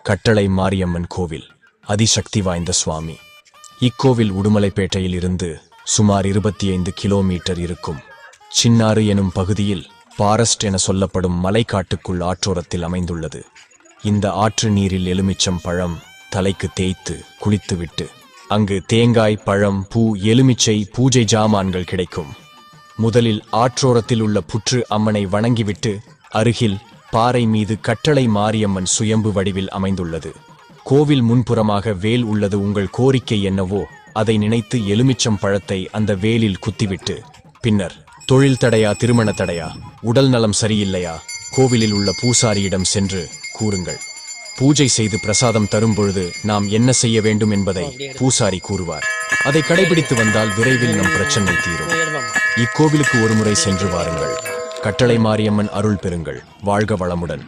கட்டளை மாரியம்மன் கோவில் அதிசக்தி வாய்ந்த சுவாமி. இக்கோவில் உடுமலைப்பேட்டையில் இருந்து சுமார் 25 கிலோமீட்டர் இருக்கும். சின்னாறு எனும் பகுதியில் பாரஸ்ட் என சொல்லப்படும் மலைக்காட்டுக்குள் ஆற்றோரத்தில் அமைந்துள்ளது. இந்த ஆற்று நீரில் எலுமிச்சம் பழம் தலைக்கு தேய்த்து குளித்துவிட்டு அங்கு தேங்காய், பழம், பூ, எலுமிச்சை பூஜை ஜாமான்கள் கிடைக்கும். முதலில் ஆற்றோரத்தில் உள்ள புற்று அம்மனை வணங்கிவிட்டு அருகில் பாறை மீது கட்டளை மாரியம்மன் சுயம்பு வடிவில் அமைந்துள்ளது. கோவில் முன்புறமாக வேல் உள்ளது. உங்கள் கோரிக்கை என்னவோ அதை நினைத்து எலுமிச்சம் பழத்தை அந்த வேலில் குத்திவிட்டு பின்னர் தொழில் தடையா, திருமண தடையா, உடல் நலம் சரியில்லையா, கோவிலில் உள்ள பூசாரியிடம் சென்று கூறுங்கள். பூஜை செய்து பிரசாதம் தரும் பொழுது நாம் என்ன செய்ய வேண்டும் என்பதை பூசாரி கூறுவார். அதை கடைபிடித்து வந்தால் விரைவில் நம் பிரச்சனை தீரும். இக்கோவிலுக்கு ஒருமுறை சென்று வாருங்கள். கட்டளை மாரியம்மன் அருள் பெறுங்கள். வாழ்க வளமுடன்.